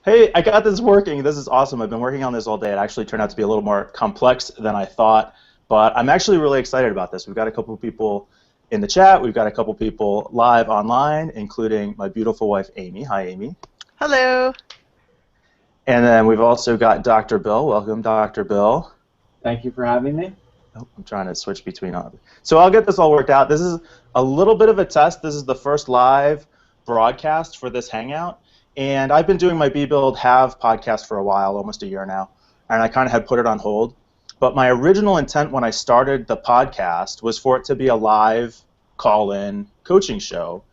Hey, I got this working. This is awesome. I've been working on this all day. It actually turned out to be a little more complex than I thought, but I'm actually really excited about this. We've got a couple of people in the chat. We've got a couple people live online, including my beautiful wife, Amy. Hi, Amy. Hello. And then we've also got Dr. Bill. Welcome, Dr. Bill. Thank you for having me. Oh, I'm trying to switch between all. So I'll get this all worked out. This is a little bit of a test. This is the first live broadcast for this Hangout. And I've been doing my BeBuildHave podcast for a while, almost a year now, and I kind of had put it on hold. But my original intent when I started the podcast was for it to be a live call-in coaching show,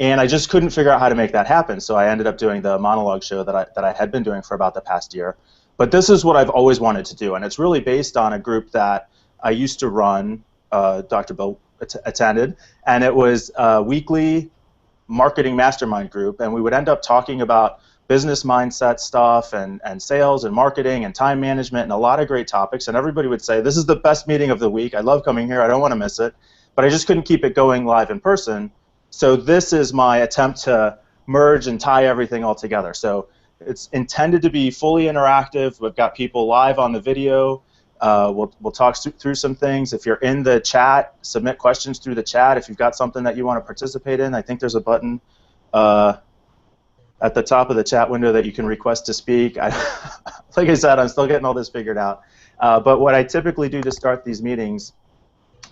and I just couldn't figure out how to make that happen. So I ended up doing the monologue show that I had been doing for about the past year. But this is what I've always wanted to do, and it's really based on a group that I used to run. Dr. Bill attended, and it was a weekly marketing mastermind group, and we would end up talking about business mindset stuff and sales and marketing and time management and a lot of great topics, and everybody would say, this is the best meeting of the week. I love coming here. I don't want to miss it. But I just couldn't keep it going live in person. So this is my attempt to merge and tie everything all together. So it's intended to be fully interactive. We've got people live on the video. We'll talk through some things. If you're in the chat, submit questions through the chat. If you've got something that you want to participate in, I think there's a button at the top of the chat window that you can request to speak. Like I said, I'm still getting all this figured out. But what I typically do to start these meetings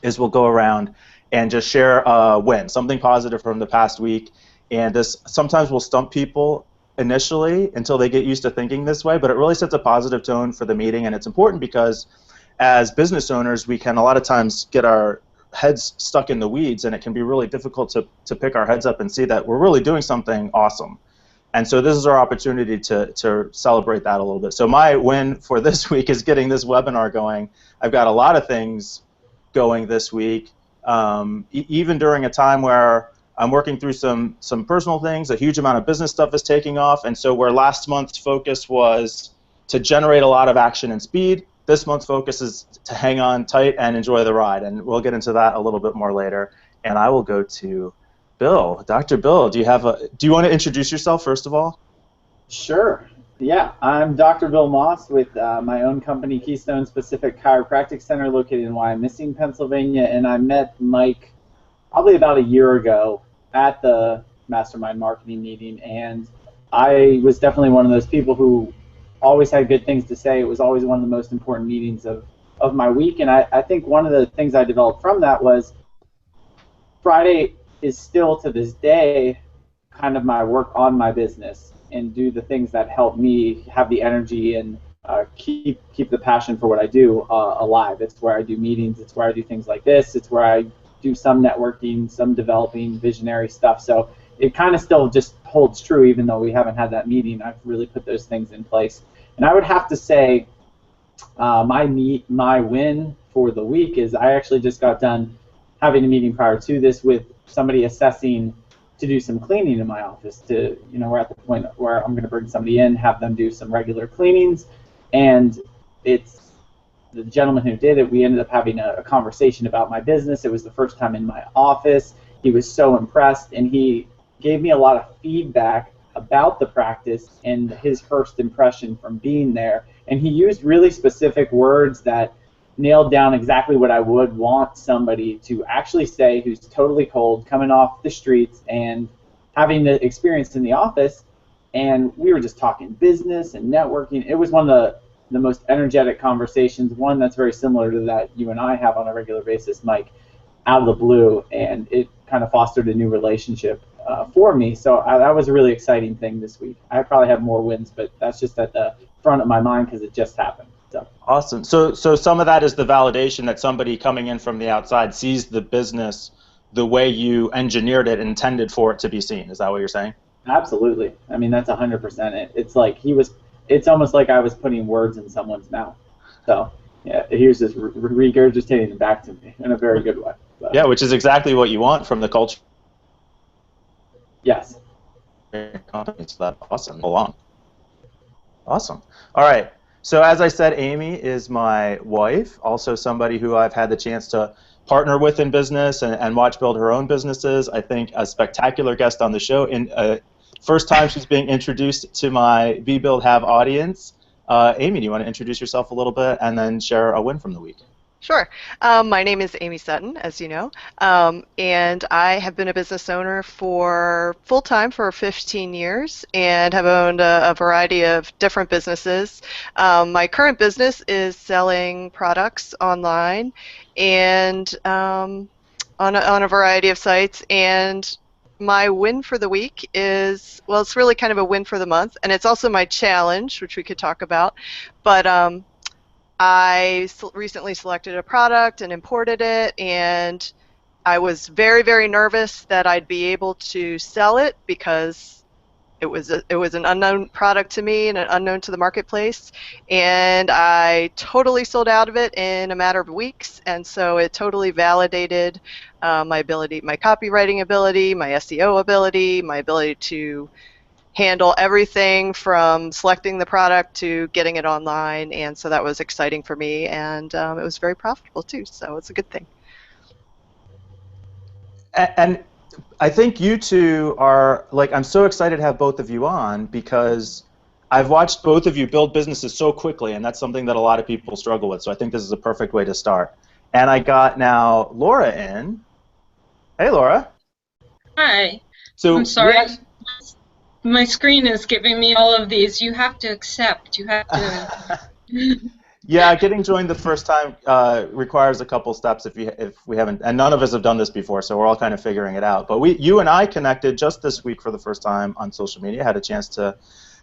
is we'll go around and just share a win, something positive from the past week. And this sometimes will stump people initially until they get used to thinking this way, but it really sets a positive tone for the meeting, and it's important because as business owners we can a lot of times get our heads stuck in the weeds, and it can be really difficult to pick our heads up and see that we're really doing something awesome. And so this is our opportunity to celebrate that a little bit. So my win for this week is getting this webinar going. I've got a lot of things going this week, even during a time where I'm working through some personal things. A huge amount of business stuff is taking off, and so where last month's focus was to generate a lot of action and speed, this month's focus is to hang on tight and enjoy the ride, and we'll get into that a little bit more later. And I will go to Bill. Dr. Bill, do you want to introduce yourself first of all? Sure. Yeah, I'm Dr. Bill Moss with my own company, Keystone Specific Chiropractic Center, located in Wyomissing, Pennsylvania, and I met Mike probably about a year ago at the mastermind marketing meeting, and I was definitely one of those people who always had good things to say. It was always one of the most important meetings of my week, and I think one of the things I developed from that was Friday is still to this day kind of my work on my business and do the things that help me have the energy and keep the passion for what I do alive. It's where I do meetings, it's where I do things like this, it's where I do some networking, some developing visionary stuff. So it kind of still just holds true even though we haven't had that meeting. I've really put those things in place. And I would have to say my win for the week is I actually just got done having a meeting prior to this with somebody assessing to do some cleaning in my office. We're at the point where I'm going to bring somebody in, have them do some regular cleanings, and it's the gentleman who did it, we ended up having a conversation about my business. It was the first time in my office. He was so impressed, and he gave me a lot of feedback about the practice and his first impression from being there. And he used really specific words that nailed down exactly what I would want somebody to actually say who's totally cold, coming off the streets and having the experience in the office. And we were just talking business and networking. It was one of the most energetic conversations, one that's very similar to that you and I have on a regular basis, Mike, out of the blue, and it kind of fostered a new relationship for me. So that was a really exciting thing this week. I probably have more wins, but that's just at the front of my mind because it just happened. So. Awesome. So some of that is the validation that somebody coming in from the outside sees the business the way you engineered it and intended for it to be seen. Is that what you're saying? Absolutely. I mean, that's 100% it. It's like it's almost like I was putting words in someone's mouth. So, yeah, he was just regurgitating it back to me in a very good way. So. Yeah, which is exactly what you want from the culture. Yes. Companies. That's awesome. Along. Awesome. All right. So as I said, Amy is my wife, also somebody who I've had the chance to partner with in business and watch build her own businesses. I think a spectacular guest on the show, and first time she's being introduced to my BeBuildHave audience. Amy, do you want to introduce yourself a little bit and then share a win from the week? Sure. My name is Amy Sutton, as you know, and I have been a business owner for full-time for 15 years and have owned a variety of different businesses. My current business is selling products online and on a variety of sites. And my win for the week is, well, it's really kind of a win for the month, and it's also my challenge, which we could talk about. But I recently selected a product and imported it, and I was very, very nervous that I'd be able to sell it because it was an unknown product to me and an unknown to the marketplace, and I totally sold out of it in a matter of weeks, and so it totally validated my ability, my copywriting ability, my SEO ability, my ability to handle everything from selecting the product to getting it online, and so that was exciting for me, and it was very profitable too, so it's a good thing. And I think you two are, like, I'm so excited to have both of you on because I've watched both of you build businesses so quickly, and that's something that a lot of people struggle with, so I think this is a perfect way to start. And I got now Laura in. Hey, Laura. Hi. So I'm sorry. My screen is giving me all of these. You have to accept. You have to. Yeah, getting joined the first time requires a couple steps if we haven't, and none of us have done this before, so we're all kind of figuring it out. But you and I connected just this week for the first time on social media. Had a chance to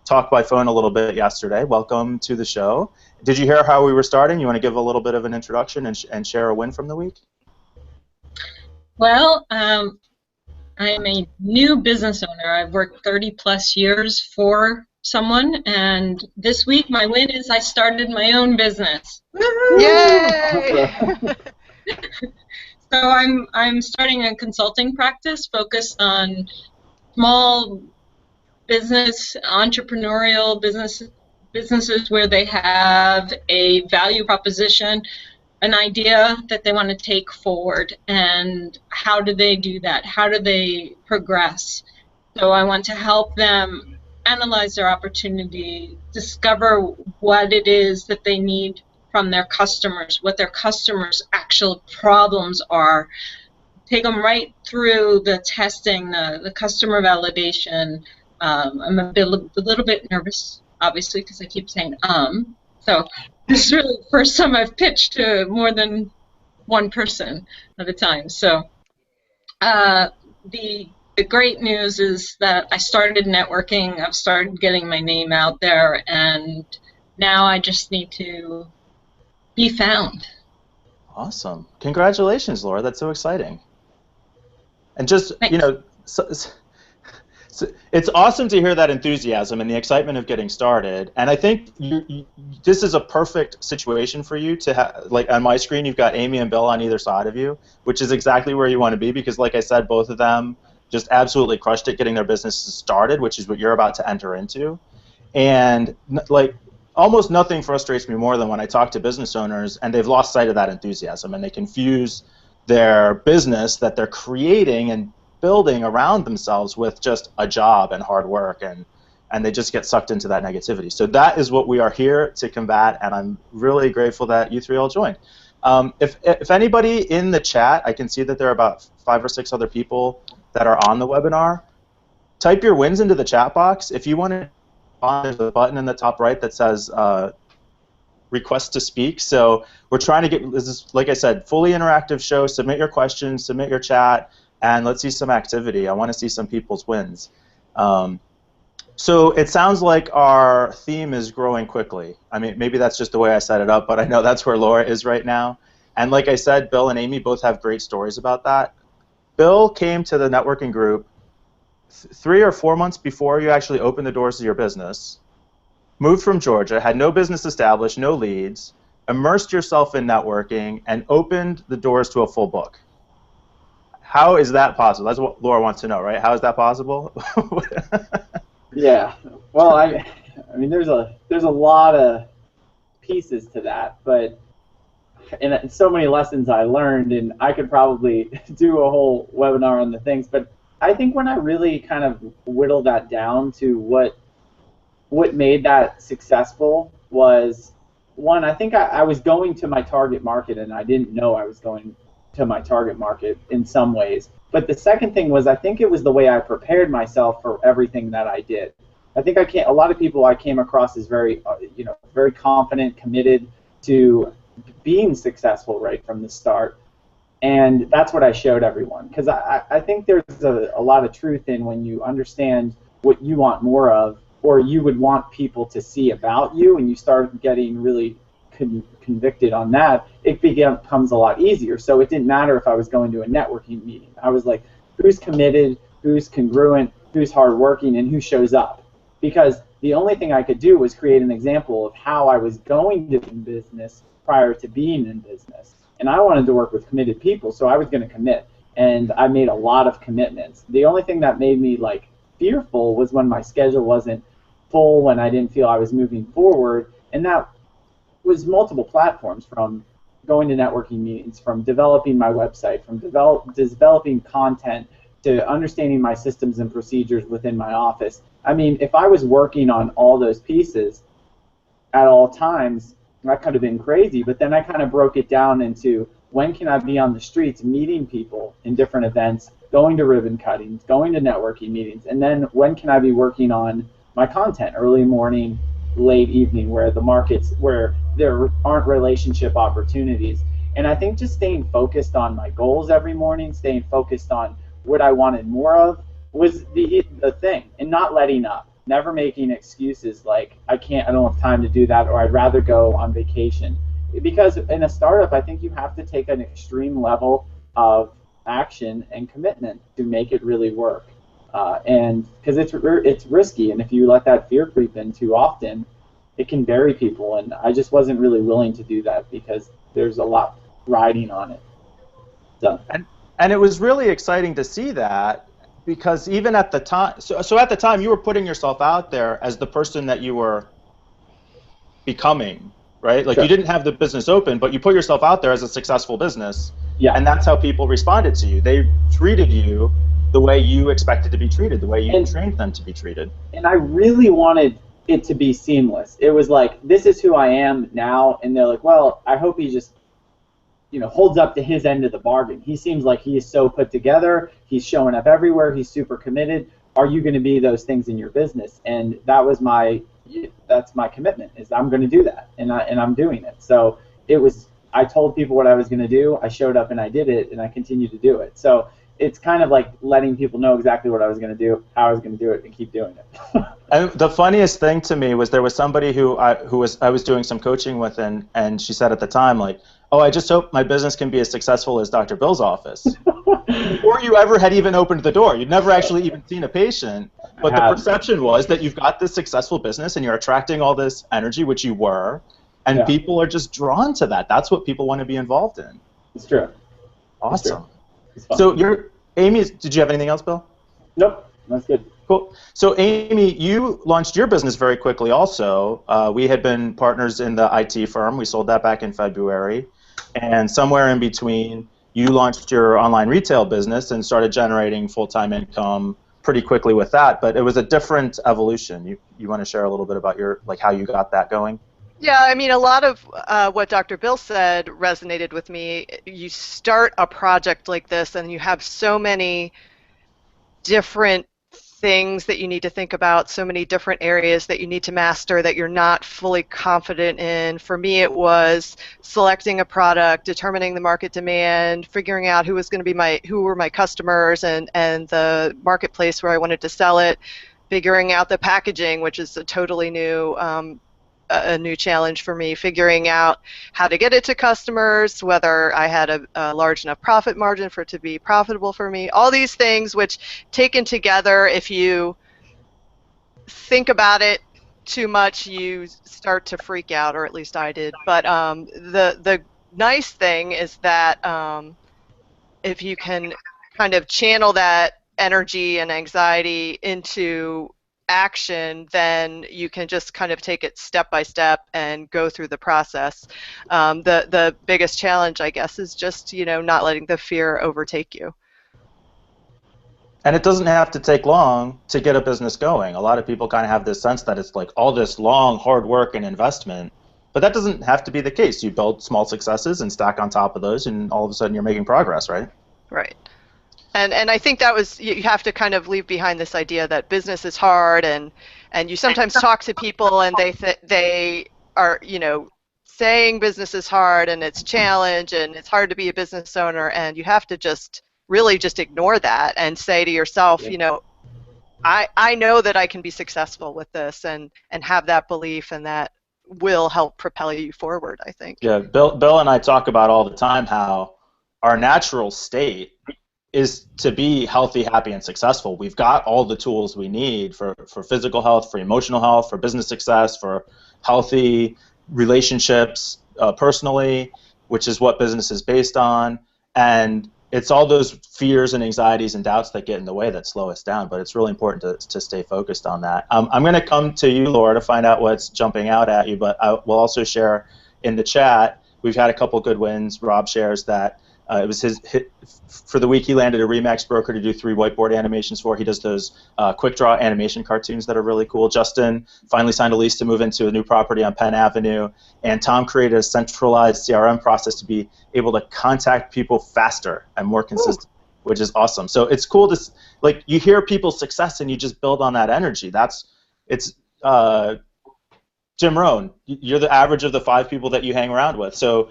talk by phone a little bit yesterday. Welcome to the show. Did you hear how we were starting? You want to give a little bit of an introduction and share a win from the week? Well, I'm a new business owner. I've worked 30+ years for someone, and this week my win is I started my own business. Yay! So I'm starting a consulting practice focused on small business, entrepreneurial businesses where they have a value proposition, an idea that they want to take forward, and how do they do that? How do they progress? So I want to help them analyze their opportunity, discover what it is that they need from their customers, what their customers' actual problems are, take them right through the testing, the customer validation. I'm a little bit nervous, obviously, because I keep saying So this is really the first time I've pitched to more than one person at a time. So the great news is that I started networking, I've started getting my name out there, and now I just need to be found. Awesome. Congratulations, Laura. That's so exciting. And just, Thanks. you know, so it's awesome to hear that enthusiasm and the excitement of getting started. And I think this is a perfect situation for you to have. Like on my screen, you've got Amy and Bill on either side of you, which is exactly where you want to be because, like I said, both of them just absolutely crushed it getting their businesses started, which is what you're about to enter into. And like almost nothing frustrates me more than when I talk to business owners and they've lost sight of that enthusiasm and they confuse their business that they're creating and building around themselves with just a job and hard work, and they just get sucked into that negativity. So that is what we are here to combat, and I'm really grateful that you three all joined. If anybody in the chat, I can see that there are about 5 or 6 other people that are on the webinar. Type your wins into the chat box. If you want to, there's a button in the top right that says request to speak. So we're trying to get, this is, like I said, fully interactive show. Submit your questions, submit your chat, and let's see some activity. I want to see some people's wins. So it sounds like our theme is growing quickly. I mean, maybe that's just the way I set it up, but I know that's where Laura is right now. And like I said, Bill and Amy both have great stories about that. Bill came to the networking group 3 or 4 months before you actually opened the doors to your business, moved from Georgia, had no business established, no leads, immersed yourself in networking, and opened the doors to a full book. How is that possible? That's what Laura wants to know, right? How is that possible? Yeah. Well, I mean, there's a lot of pieces to that, but and so many lessons I learned, and I could probably do a whole webinar on the things. But I think when I really kind of whittled that down to what made that successful was, one, I think I was going to my target market and I didn't know I was going to my target market in some ways. But the second thing was, I think it was the way I prepared myself for everything that I did. I think a lot of people I came across as very, very confident, committed to being successful right from the start. And that's what I showed everyone. Because I think there's a lot of truth in when you understand what you want more of, or you would want people to see about you, and you start getting really convicted on that, it becomes a lot easier. So it didn't matter if I was going to a networking meeting. I was like, who's committed, who's congruent, who's hardworking, and who shows up? Because the only thing I could do was create an example of how I was going to be in business prior to being in business. And I wanted to work with committed people, so I was going to commit. And I made a lot of commitments. The only thing that made me like fearful was when my schedule wasn't full, when I didn't feel I was moving forward. And that was multiple platforms, from going to networking meetings, from developing my website, from developing content, to understanding my systems and procedures within my office. I mean, if I was working on all those pieces at all times, that could have been crazy. But then I kind of broke it down into, when can I be on the streets meeting people in different events, going to ribbon cuttings, going to networking meetings, and then when can I be working on my content early morning, late evening, where there aren't relationship opportunities. And I think just staying focused on my goals every morning, staying focused on what I wanted more of, was the thing, and not letting up. Never making excuses like, I don't have time to do that, or I'd rather go on vacation. Because in a startup, I think you have to take an extreme level of action and commitment to make it really work. And because it's risky, and if you let that fear creep in too often, it can bury people. And I just wasn't really willing to do that because there's a lot riding on it. So. And it was really exciting to see that, because even at the time, so at the time you were putting yourself out there as the person that you were becoming, right? Like, sure. You didn't have the business open, but you put yourself out there as a successful business. Yeah. And that's how people responded to you. They treated you the way you expected to be treated, the way you trained them to be treated. And I really wanted it to be seamless. It was like, this is who I am now, and they're like, well, I hope he just holds up to his end of the bargain. He seems like he is so put together. He's showing up everywhere. He's super committed. Are you going to be those things in your business? And that's my commitment, is I'm going to do that, and I'm doing it. So I told people what I was going to do. I showed up and I did it, and I continue to do it. So it's kind of like letting people know exactly what I was going to do, how I was going to do it, and keep doing it. And the funniest thing to me was, there was somebody who I was doing some coaching with, and she said at the time, like, oh, I just hope my business can be as successful as Dr. Bill's office. Before you ever had even opened the door. You'd never actually even seen a patient. But the perception was that you've got this successful business and you're attracting all this energy, which you were, and people are just drawn to that. That's what people want to be involved in. It's true. Awesome. It's true. So Amy, did you have anything else, Bill? Nope. That's good. Cool. So Amy, you launched your business very quickly also. We had been partners in the IT firm. We sold that back in February. And somewhere in between, you launched your online retail business and started generating full-time income pretty quickly with that. But it was a different evolution. You want to share a little bit about how you got that going? Yeah, I mean, a lot of what Dr. Bill said resonated with me. You start a project like this, and you have so many different things that you need to think about, so many different areas that you need to master that you're not fully confident in. For me, it was selecting a product, determining the market demand, figuring out who were my customers, and the marketplace where I wanted to sell it, figuring out the packaging, which is a totally new challenge for me, figuring out how to get it to customers, whether I had a large enough profit margin for it to be profitable for me. All these things, which taken together, if you think about it too much, you start to freak out, or at least I did. But the nice thing is that if you can kind of channel that energy and anxiety into action, then you can just kind of take it step by step and go through the process. The biggest challenge, I guess, is just not letting the fear overtake you. And it doesn't have to take long to get a business going. A lot of people kind of have this sense that it's like all this long, hard work and investment, but that doesn't have to be the case. You build small successes and stack on top of those, and all of a sudden you're making progress, right? Right. And I think that was, you have to kind of leave behind this idea that business is hard, and you sometimes talk to people and they are, saying business is hard and it's a challenge and it's hard to be a business owner, and you have to just really just ignore that and say to yourself, I know that I can be successful with this, and have that belief, and that will help propel you forward, I think. Yeah, Bill and I talk about all the time how our natural state is to be healthy, happy, and successful. We've got all the tools we need for physical health, for emotional health, for business success, for healthy relationships personally, which is what business is based on. And it's all those fears and anxieties and doubts that get in the way that slow us down, but it's really important to stay focused on that. I'm going to come to you, Laura, to find out what's jumping out at you, but I will also share in the chat, we've had a couple good wins. Rob shares that it was his hit for the week. He landed a Remax broker to do 3 whiteboard animations for. He does those quick draw animation cartoons that are really cool. Justin finally signed a lease to move into a new property on Penn Avenue. And Tom created a centralized CRM process to be able to contact people faster and more consistent, which is awesome. So it's cool to, like, you hear people's success and you just build on that energy. It's Jim Rohn, you're the average of the 5 people that you hang around with. So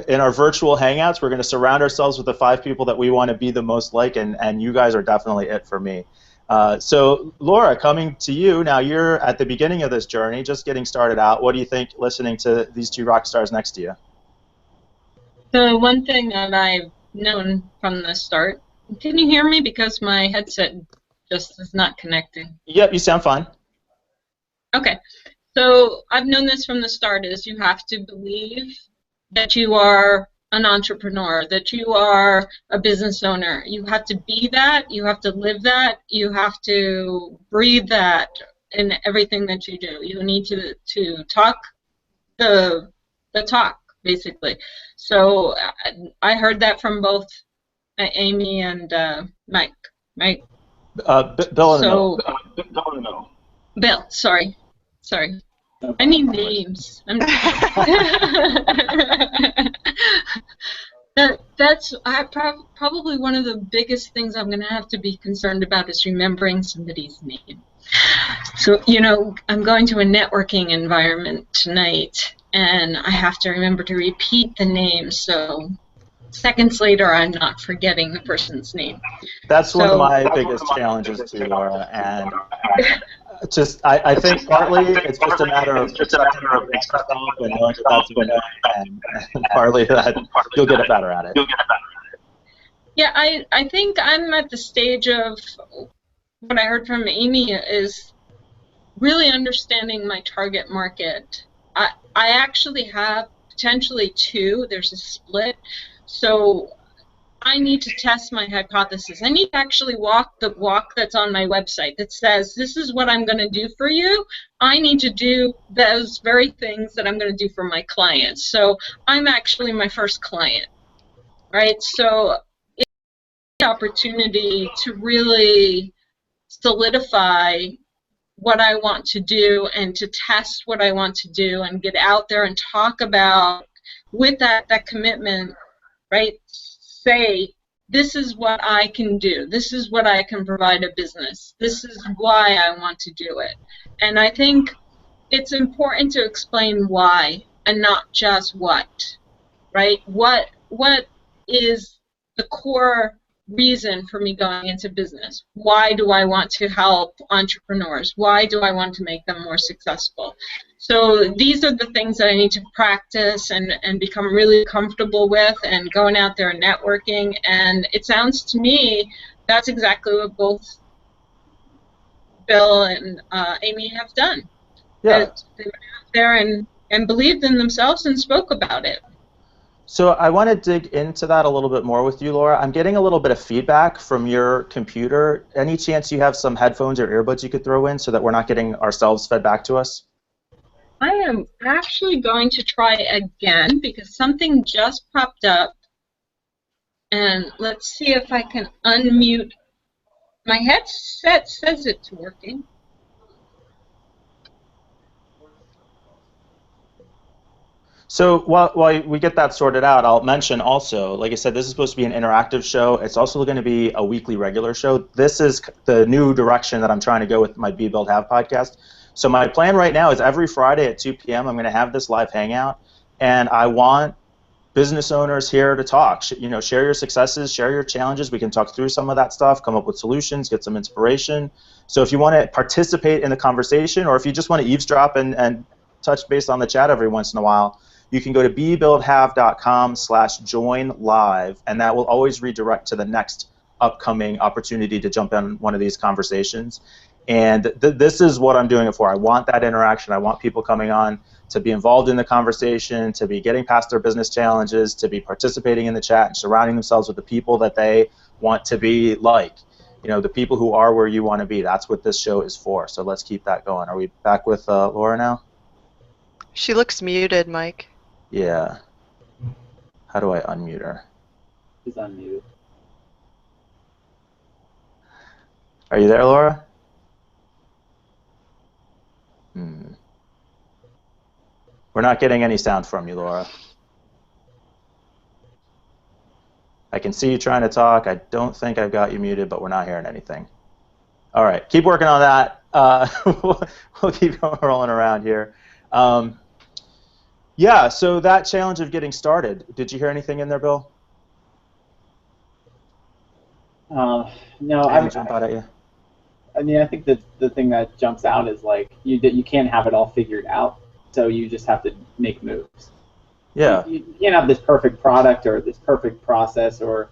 in our virtual hangouts, we're going to surround ourselves with the 5 people that we want to be the most like, and you guys are definitely it for me. So Laura, coming to you, now you're at the beginning of this journey, just getting started out. What do you think listening to these 2 rock stars next to you? So one thing that I've known from the start, can you hear me? Because my headset just is not connecting. Yep, you sound fine. Okay. So I've known this from the start, is you have to believe that you are an entrepreneur, that you are a business owner. You have to be that, you have to live that, you have to breathe that in everything that you do. You need to talk the talk, basically. So I heard that from both Amy and Mike, right? Bill in the middle. Bill, sorry. I need names. That's probably one of the biggest things I'm going to have to be concerned about, is remembering somebody's name. So, I'm going to a networking environment tonight, and I have to remember to repeat the name, so seconds later I'm not forgetting the person's name. That's one of my biggest challenges too, Laura, and I think partly it's just a matter of accepting yourself and knowing that that's a win, and partly that you'll get better at it. Yeah, I think I'm at the stage of what I heard from Amy is really understanding my target market. I actually have potentially 2. There's a split. So I need to test my hypothesis. I need to actually walk the walk that's on my website that says, this is what I'm going to do for you. I need to do those very things that I'm going to do for my clients. So I'm actually my first client, right? So it's an opportunity to really solidify what I want to do and to test what I want to do and get out there and talk about, with that commitment, right? Say, this is what I can do. This is what I can provide a business. This is why I want to do it. And I think it's important to explain why and not just what, right? What is the core reason for me going into business? Why do I want to help entrepreneurs? Why do I want to make them more successful? So these are the things that I need to practice and become really comfortable with, and going out there and networking. And it sounds to me that's exactly what both Bill and Amy have done. Yeah. They went out there and believed in themselves and spoke about it. So I want to dig into that a little bit more with you, Laura. I'm getting a little bit of feedback from your computer. Any chance you have some headphones or earbuds you could throw in so that we're not getting ourselves fed back to us? I am actually going to try again because something just popped up. And let's see if I can unmute My headset says it's working. So while we get that sorted out, I'll mention also, like I said, this is supposed to be an interactive show. It's also going to be a weekly regular show. This is the new direction that I'm trying to go with my BeBuildHave podcast. So my plan right now is every Friday at 2 p.m. I'm going to have this live hangout, and I want business owners here to talk. You know, share your successes, share your challenges. We can talk through some of that stuff, come up with solutions, get some inspiration. So if you want to participate in the conversation, or if you just want to eavesdrop and touch base on the chat every once in a while, you can go to bebuildhave.com/join live, and that will always redirect to the next upcoming opportunity to jump in one of these conversations. And this is what I'm doing it for. I want that interaction. I want people coming on to be involved in the conversation, to be getting past their business challenges, to be participating in the chat and surrounding themselves with the people that they want to be like. You know, the people who are where you want to be. That's what this show is for. So let's keep that going. Are we back with Laura now? She looks muted, Mike. Yeah. How do I unmute her? She's unmuted. Are you there, Laura? We're not getting any sound from you, Laura. I can see you trying to talk. I don't think I've got you muted, but we're not hearing anything. All right, keep working on that. We'll keep rolling around here. Yeah, so that challenge of getting started, did you hear anything in there, Bill? No, Jump out at you? I mean, I think that the thing that jumps out is like you can't have it all figured out, so you just have to make moves. Yeah. You can't have this perfect product or this perfect process, or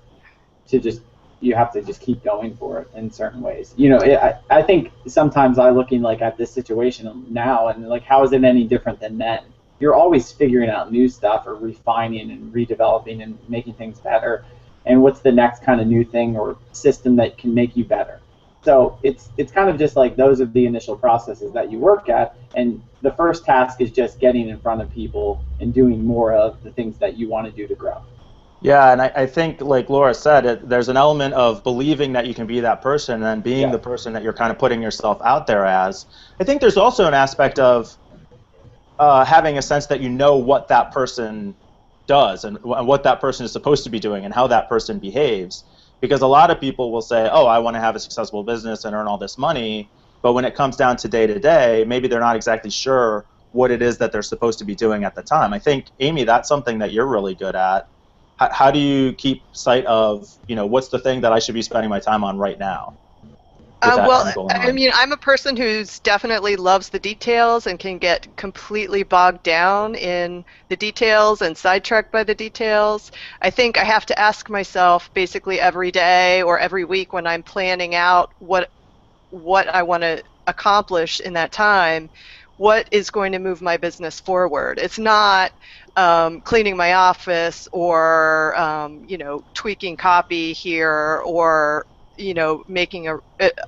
you have to just keep going for it in certain ways. You know, I think sometimes I looking like at this situation now and like, how is it any different than then? You're always figuring out new stuff or refining and redeveloping and making things better. And what's the next kind of new thing or system that can make you better? So it's kind of just like those are the initial processes that you work at, and the first task is just getting in front of people and doing more of the things that you want to do to grow. Yeah, and I think, like Laura said, there's an element of believing that you can be that person and then being the person that you're kind of putting yourself out there as. I think there's also an aspect of having a sense that you know what that person does and what that person is supposed to be doing and how that person behaves. Because a lot of people will say, oh, I want to have a successful business and earn all this money, but when it comes down to day-to-day, maybe they're not exactly sure what it is that they're supposed to be doing at the time. I think, Amy, that's something that you're really good at. How do you keep sight of, you know, what's the thing that I should be spending my time on right now? Well, I mean, I'm a person who's definitely loves the details and can get completely bogged down in the details and sidetracked by the details. I think I have to ask myself basically every day or every week when I'm planning out what I want to accomplish in that time, what is going to move my business forward. It's not cleaning my office or you know, tweaking copy here or making a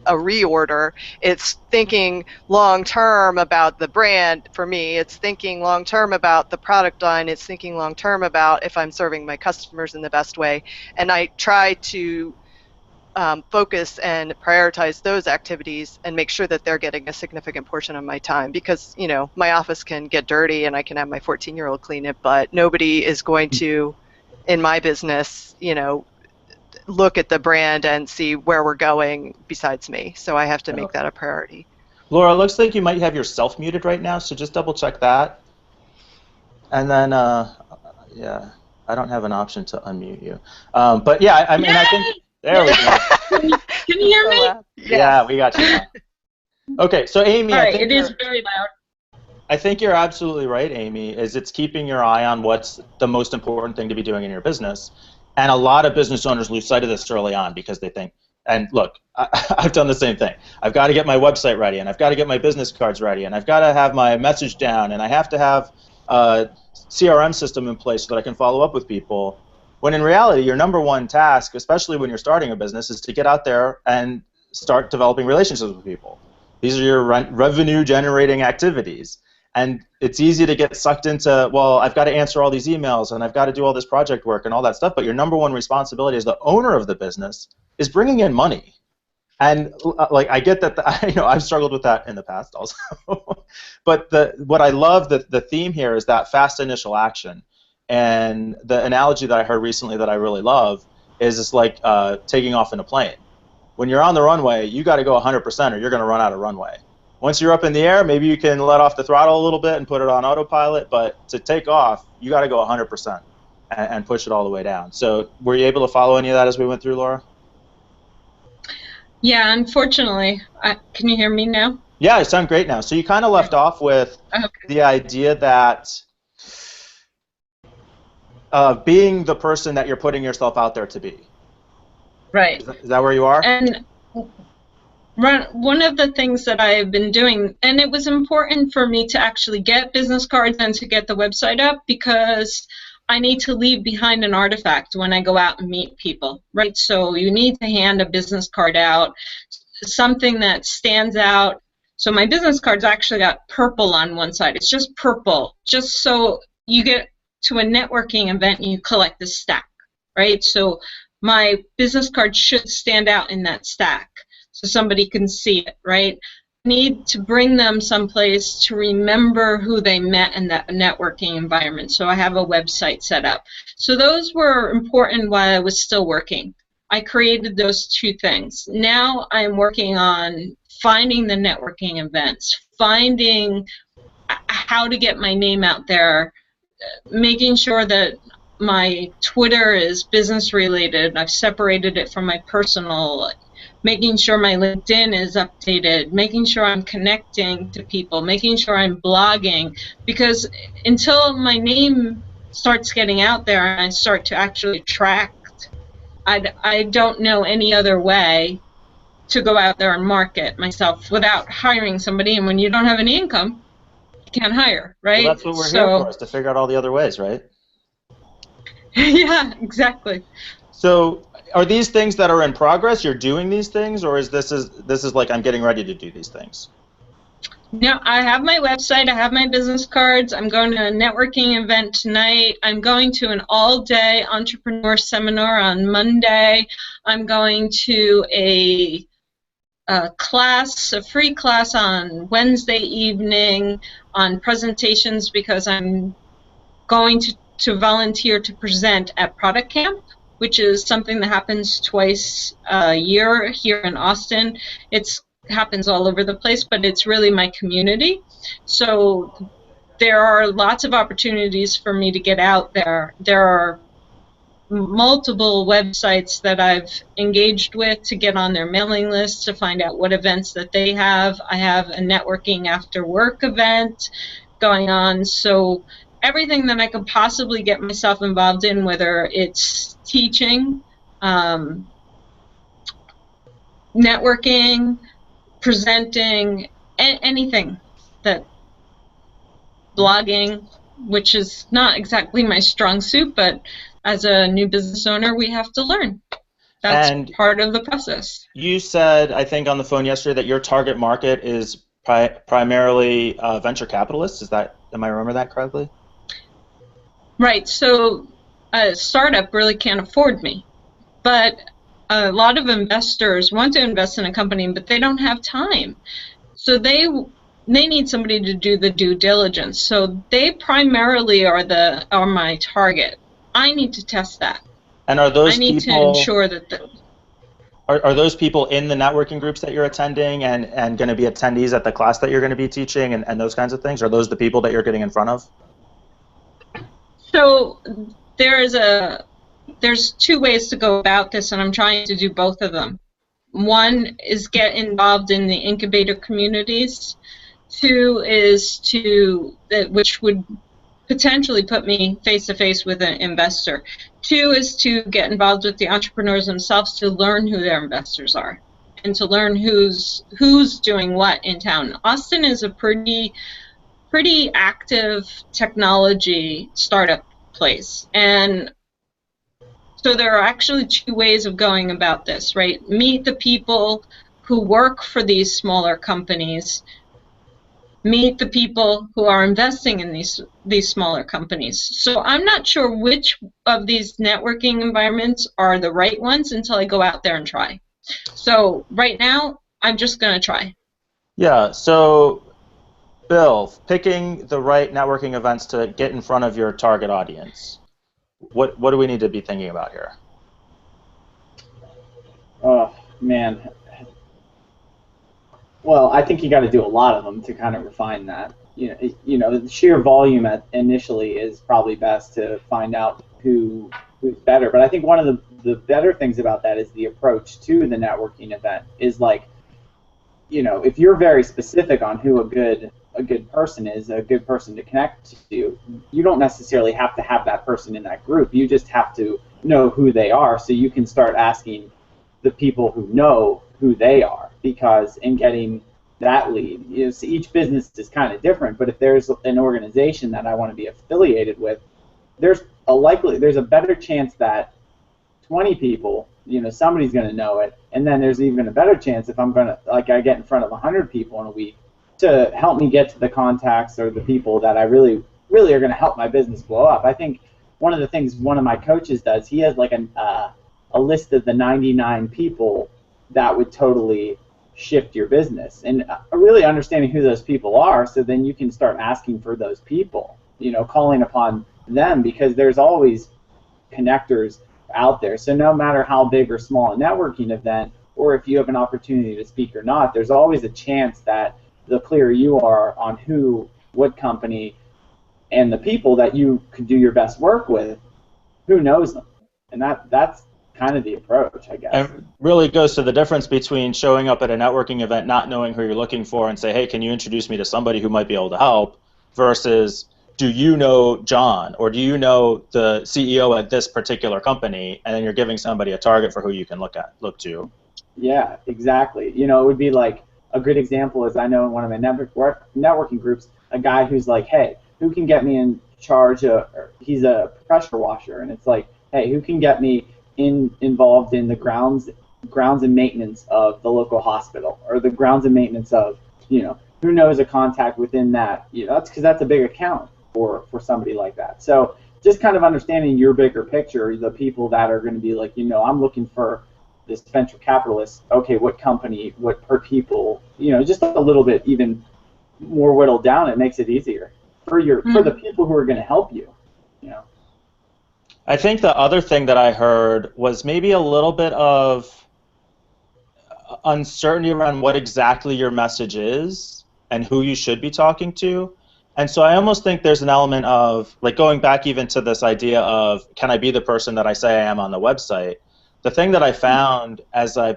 reorder. It's thinking long term about the brand. For me, it's thinking long term about the product line. It's thinking long term about if I'm serving my customers in the best way. And I try to focus and prioritize those activities and make sure that they're getting a significant portion of my time, because my office can get dirty and I can have my 14-year-old clean it, but nobody is going to, in my business, look at the brand and see where we're going besides me. So I have to make that a priority. Laura, it looks like you might have yourself muted right now, so just double check that. And then, yeah, I don't have an option to unmute you. But yeah, I mean, I think, there we go. Can you hear me? Yes. Yeah, we got you now. Okay, so Amy, All right, it is very loud. I think you're absolutely right, Amy, is it's keeping your eye on what's the most important thing to be doing in your business. And a lot of business owners lose sight of this early on because they think, and look, I've done the same thing. I've got to get my website ready, and I've got to get my business cards ready, and I've got to have my message down, and I have to have a CRM system in place so that I can follow up with people. When in reality, your number one task, especially when you're starting a business, is to get out there and start developing relationships with people. These are your revenue-generating activities. And it's easy to get sucked into, well, I've got to answer all these emails and I've got to do all this project work and all that stuff, but your number one responsibility as the owner of the business is bringing in money. And like I get that I've struggled with that in the past also. But what I love the theme here is that fast initial action. And the analogy that I heard recently that I really love is it's like taking off in a plane. When you're on the runway, you got to go 100% or you're going to run out of runway. Once you're up in the air, maybe you can let off the throttle a little bit and put it on autopilot, but to take off, you got to go 100% and push it all the way down. So were you able to follow any of that as we went through, Laura? Yeah, unfortunately. Can you hear me now? Yeah, you sound great now. So you kind of left off with the idea that being the person that you're putting yourself out there to be. Right. Is that where you are? And one of the things that I've been doing, and it was important for me to actually get business cards and to get the website up because I need to leave behind an artifact when I go out and meet people, right? So you need to hand a business card out, something that stands out. So my business cards actually got purple on one side. It's just purple, just so you get to a networking event and you collect the stack, right? So my business card should stand out in that stack so somebody can see it, right? I need to bring them someplace to remember who they met in that networking environment. So I have a website set up. So those were important while I was still working. I created those two things. Now I'm working on finding the networking events, finding how to get my name out there, making sure that my Twitter is business related. I've separated it from my personal, making sure my LinkedIn is updated, making sure I'm connecting to people, making sure I'm blogging, because until my name starts getting out there and I start to actually attract, I don't know any other way to go out there and market myself without hiring somebody. And when you don't have any income, you can't hire, right? Well, that's what we're here for, is to figure out all the other ways, right? Yeah, exactly. So are these things that are in progress? You're doing these things, or is this like I'm getting ready to do these things? No, I have my website. I have my business cards. I'm going to a networking event tonight. I'm going to an all-day entrepreneur seminar on Monday. I'm going to a class, a free class on Wednesday evening on presentations because I'm going to volunteer to present at Product Camp, which is something that happens twice a year here in Austin. It happens all over the place, but it's really my community. So there are lots of opportunities for me to get out there. There are multiple websites that I've engaged with to get on their mailing list to find out what events that they have. I have a networking after work event going on. So everything that I could possibly get myself involved in, whether it's teaching, networking, presenting, anything, that blogging, which is not exactly my strong suit, but as a new business owner, we have to learn. That's part of the process. You said, I think on the phone yesterday, that your target market is primarily venture capitalists. Am I remember that correctly? Right. So a startup really can't afford me, but a lot of investors want to invest in a company, but they don't have time. So they need somebody to do the due diligence. So they primarily are my target. I need to test that. And are those I need to ensure that are those people in the networking groups that you're attending and going to be attendees at the class that you're going to be teaching and those kinds of things? Are those the people that you're getting in front of? So there's two ways to go about this, and I'm trying to do both of them. One is get involved in the incubator communities. Two is which would potentially put me face-to-face with an investor. Two is to get involved with the entrepreneurs themselves to learn who their investors are and to learn who's doing what in town. Austin is a pretty active technology startup place, and so there are actually two ways of going about this, right? Meet the people who work for these smaller companies. Meet the people who are investing in these smaller companies. So I'm not sure which of these networking environments are the right ones until I go out there and try. So right now, I'm just going to try. Yeah, so Bill, picking the right networking events to get in front of your target audience. What do we need to be thinking about here? Oh, man. Well, I think you got to do a lot of them to kind of refine that. The sheer volume initially is probably best to find out who's better. But I think one of the better things about that is the approach to the networking event is like, if you're very specific on who a good person is, a good person to connect to, you don't necessarily have to have that person in that group. You just have to know who they are, so you can start asking the people who know who they are, because in getting that lead, each business is kind of different, but if there's an organization that I want to be affiliated with, there's a better chance that 20 people, somebody's going to know it, and then there's even a better chance if I'm going to, I get in front of 100 people in a week to help me get to the contacts or the people that I really, really are going to help my business blow up. I think one of the things one of my coaches does, he has like a list of the 99 people that would totally shift your business, and really understanding who those people are, so then you can start asking for those people, calling upon them, because there's always connectors out there. So no matter how big or small a networking event, or if you have an opportunity to speak or not, there's always a chance that the clearer you are on who, what company, and the people that you could do your best work with, who knows them. And that's kind of the approach, I guess. And really goes to the difference between showing up at a networking event, not knowing who you're looking for, and say, hey, can you introduce me to somebody who might be able to help, versus, do you know John, or do you know the CEO at this particular company, and then you're giving somebody a target for who you can look to. Yeah, exactly. It would be like, a good example is, I know in one of my networking groups, a guy who's like, hey, who can get me in charge of, he's a pressure washer, and it's like, hey, who can get me involved in the grounds and maintenance of the local hospital, or the grounds and maintenance of, who knows a contact within that, that's because that's a big account for somebody like that. So just kind of understanding your bigger picture, the people that are going to be like, I'm looking for this venture capitalist, okay, what company, what per people, just a little bit even more whittled down, it makes it easier for the people who are going to help you. I think the other thing that I heard was maybe a little bit of uncertainty around what exactly your message is and who you should be talking to. And so I almost think there's an element of, like, going back even to this idea of, can I be the person that I say I am on the website? The thing that I found as I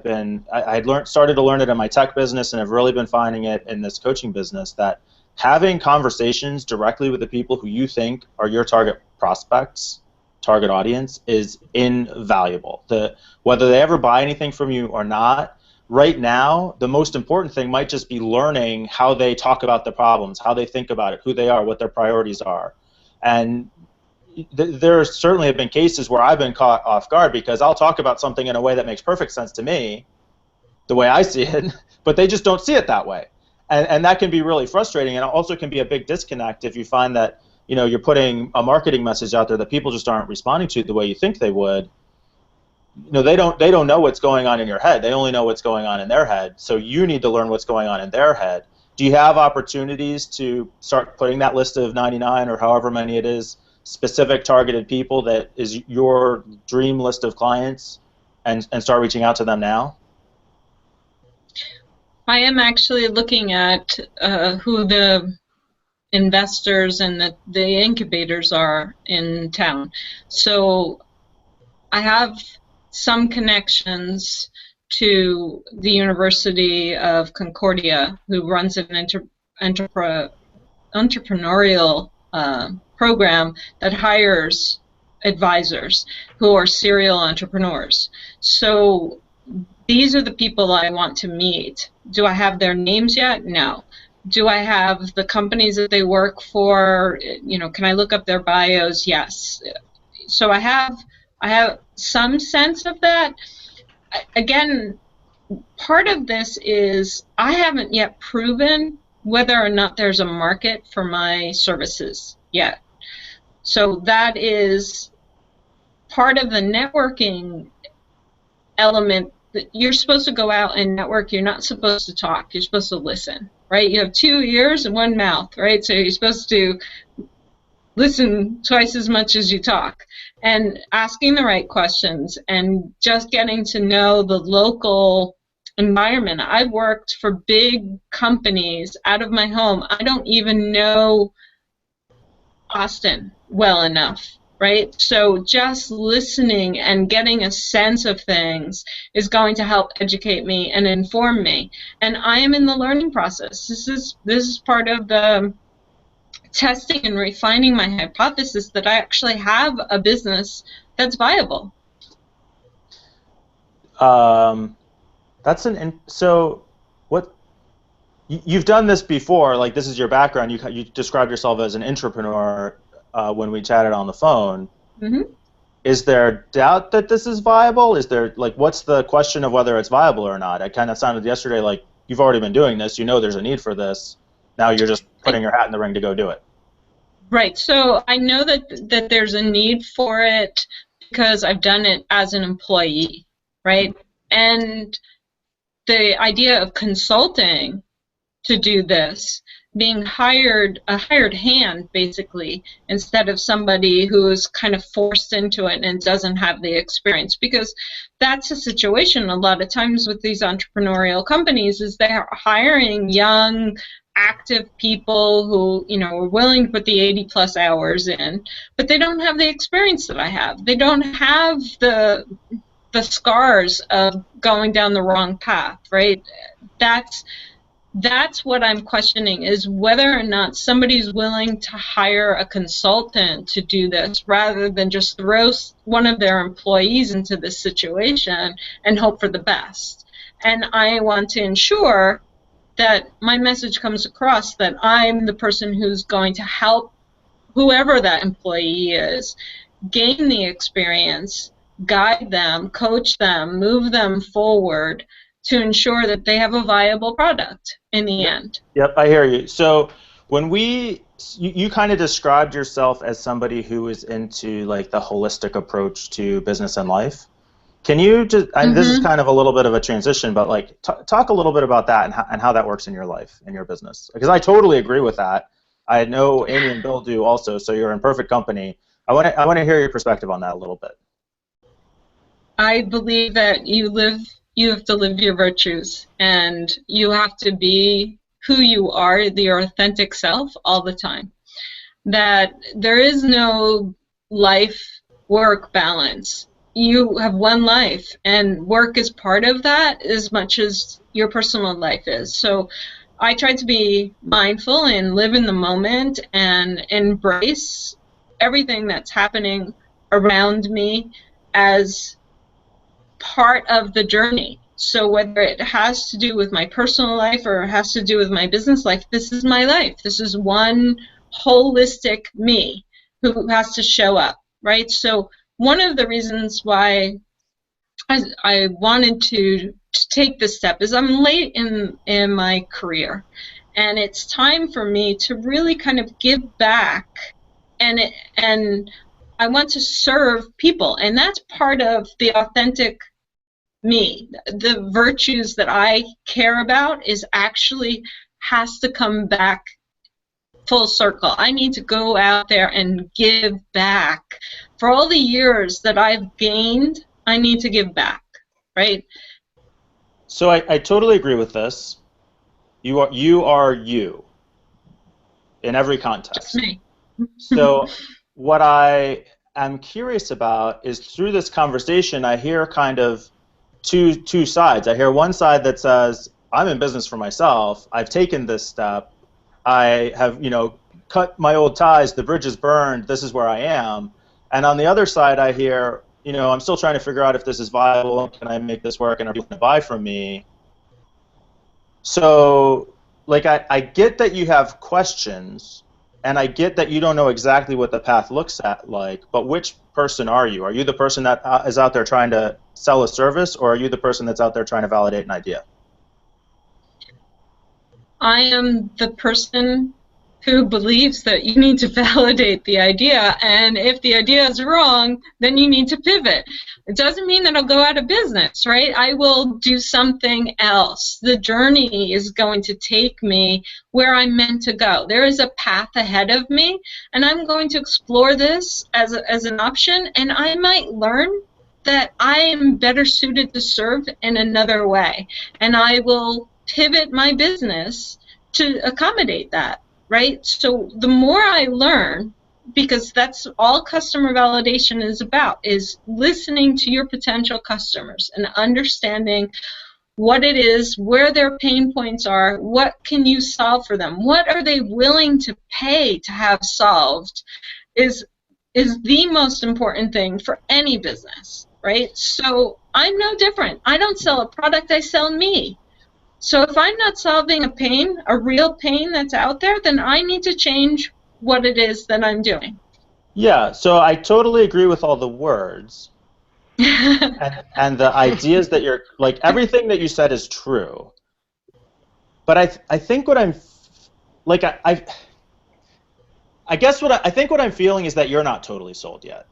had started to learn it in my tech business, and have really been finding it in this coaching business, that having conversations directly with the people who you think are your target prospects, target audience, is invaluable. Whether they ever buy anything from you or not, right now, the most important thing might just be learning how they talk about the problems, how they think about it, who they are, what their priorities are. And there certainly have been cases where I've been caught off guard, because I'll talk about something in a way that makes perfect sense to me, the way I see it, but they just don't see it that way. And that can be really frustrating, and it also can be a big disconnect if you find that you're putting a marketing message out there that people just aren't responding to the way you think they would. They don't know what's going on in your head. They only know what's going on in their head. So you need to learn what's going on in their head. Do you have opportunities to start putting that list of 99 or however many it is, specific targeted people that is your dream list of clients, and start reaching out to them now? I am actually looking at who the investors and the incubators are in town. So I have some connections to the University of Concordia, who runs an entrepreneurial program that hires advisors who are serial entrepreneurs. So these are the people I want to meet. Do I have their names yet? No. Do I have the companies that they work for? Can I look up their bios? Yes. So I have some sense of that. Again, part of this is I haven't yet proven whether or not there's a market for my services yet. So that is part of the networking element you're supposed to go out and network. You're not supposed to talk. You're supposed to listen, right? You have 2 ears and 1 mouth, right? So you're supposed to listen twice as much as you talk, and asking the right questions and just getting to know the local environment. I've worked for big companies out of my home. I don't even know Austin well enough, right? So just listening and getting a sense of things is going to help educate me and inform me. And I am in the learning process. This is part of the testing and refining my hypothesis that I actually have a business that's viable. So what you've done this before, like this is your background. You described yourself as an entrepreneur when we chatted on the phone. Mm-hmm. Is there doubt that this is viable? Is there, like, what's the question of whether it's viable or not? It kind of sounded yesterday like you've already been doing this. You know there's a need for this. Now you're just putting your hat in the ring to go do it. Right. So I know that there's a need for it because I've done it as an employee, right? And the idea of consulting to do this, being a hired hand, basically, instead of somebody who is kind of forced into it and doesn't have the experience. Because that's a situation a lot of times with these entrepreneurial companies, is they're hiring young, active people who, you know, are willing to put the 80+ hours in, but they don't have the experience that I have. They don't have the scars of going down the wrong path, right? That's what I'm questioning, is whether or not somebody's willing to hire a consultant to do this rather than just throw one of their employees into this situation and hope for the best. And I want to ensure that my message comes across, that I'm the person who's going to help whoever that employee is gain the experience, guide them, coach them, move them forward to ensure that they have a viable product in the end. Yep, I hear you. So when you kind of described yourself as somebody who is into like the holistic approach to business and life. Can you just, and this is kind of a little bit of a transition, but like talk a little bit about that and how that works in your life, in your business. Because I totally agree with that. I know Amy and Bill do also, so you're in perfect company. I want to hear your perspective on that a little bit. I believe that you have to live your virtues, and you have to be who you are, your authentic self, all the time. That there is no life-work balance. You have one life, and work is part of that as much as your personal life is. So I try to be mindful and live in the moment and embrace everything that's happening around me as part of the journey. So whether it has to do with my personal life or it has to do with my business life, this is my life. This is one holistic me who has to show up, right? So one of the reasons why I wanted to take this step is I'm late in my career, and it's time for me to really kind of give back, and I want to serve people, and that's part of the authentic me. The virtues that I care about is actually has to come back full circle. I need to go out there and give back. For all the years that I've gained, I need to give back, right? So I totally agree with this. You are you in every context. That's me. So what I am curious about is, through this conversation, I hear kind of two sides. I hear one side that says, I'm in business for myself. I've taken this step. I have, cut my old ties. The bridge is burned. This is where I am. And on the other side, I hear, I'm still trying to figure out if this is viable. Can I make this work? And are people going to buy from me? So, like, I get that you have questions, and I get that you don't know exactly what the path looks like, but which person are you? Are you the person that is out there trying to sell a service, or are you the person that's out there trying to validate an idea? I am the person who believes that you need to validate the idea, and if the idea is wrong, then you need to pivot. It doesn't mean that I'll go out of business, right? I will do something else. The journey is going to take me where I'm meant to go. There is a path ahead of me, and I'm going to explore this as an option, and I might learn that I am better suited to serve in another way, and I will pivot my business to accommodate that. Right? So the more I learn, because that's all customer validation is about, is listening to your potential customers and understanding what it is, where their pain points are, what can you solve for them, what are they willing to pay to have solved, is the most important thing for any business, right? So I'm no different. I don't sell a product, I sell me. So if I'm not solving a pain, a real pain that's out there, then I need to change what it is that I'm doing. Yeah, so I totally agree with all the words and the ideas that you're, like, everything that you said is true. But I think what I'm, like, I guess I think what I'm feeling is that you're not totally sold yet.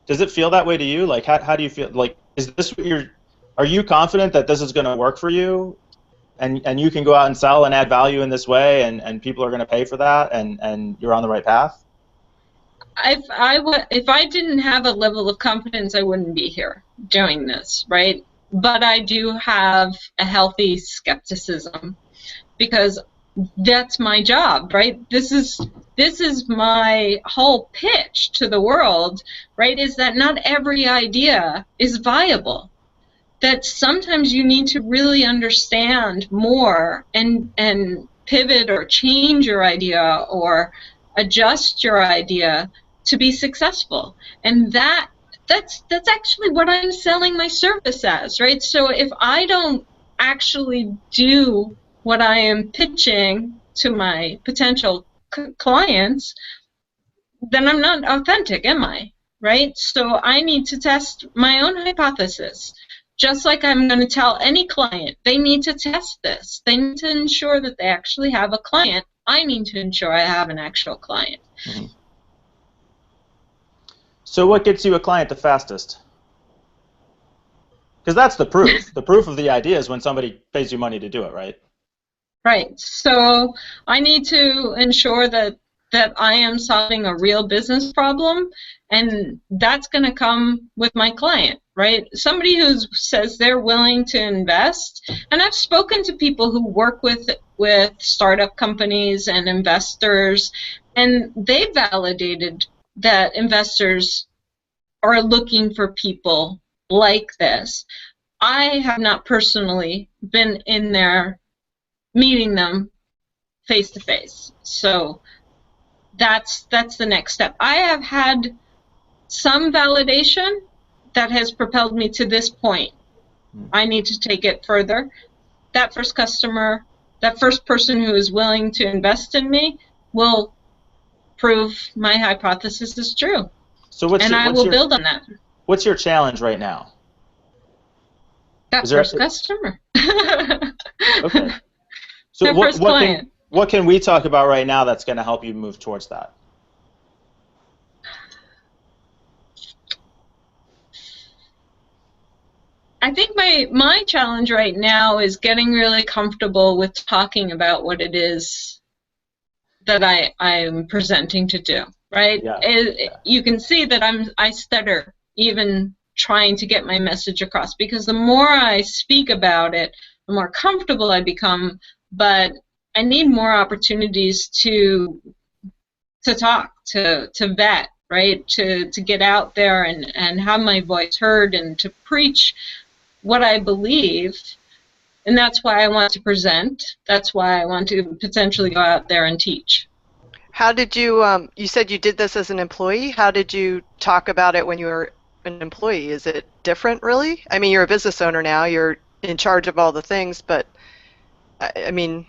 Does it feel that way to you? Like, how do you feel? Like, is this what are you confident that this is going to work for you? And you can go out and sell and add value in this way, and people are going to pay for that, and you're on the right path? If I didn't have a level of confidence, I wouldn't be here doing this, right? But I do have a healthy skepticism, because that's my job, right? This is my whole pitch to the world, right? Is that not every idea is viable. That sometimes you need to really understand more and pivot or change your idea or adjust your idea to be successful. And that's actually what I'm selling my service as, right? So if I don't actually do what I am pitching to my potential clients, then I'm not authentic, am I? Right? So I need to test my own hypothesis. Just like I'm going to tell any client, they need to test this. They need to ensure that they actually have a client. I need to ensure I have an actual client. Mm-hmm. So what gets you a client the fastest? Because that's the proof. The proof of the idea is when somebody pays you money to do it, right? Right. So I need to ensure that I am solving a real business problem, and that's going to come with my client, right? Somebody who says they're willing to invest, and I've spoken to people who work with startup companies and investors, and they validated that investors are looking for people like this. I have not personally been in there meeting them face to face, so that's the next step. I have had some validation that has propelled me to this point. I need to take it further. That first customer, that first person who is willing to invest in me will prove my hypothesis is true. So I will build on that. What's your challenge right now? That first customer. Okay. So first client. What can we talk about right now that's going to help you move towards that? I think my challenge right now is getting really comfortable with talking about what it is that I'm presenting to do, right? Yeah. You can see that I stutter even trying to get my message across, because the more I speak about it, the more comfortable I become, but I need more opportunities to talk, to vet, right? To get out there and have my voice heard and to preach what I believe. And that's why I want to present. That's why I want to potentially go out there and teach. How did you, you said you did this as an employee. How did you talk about it when you were an employee? Is it different, really? I mean, you're a business owner now. You're in charge of all the things, but, I mean,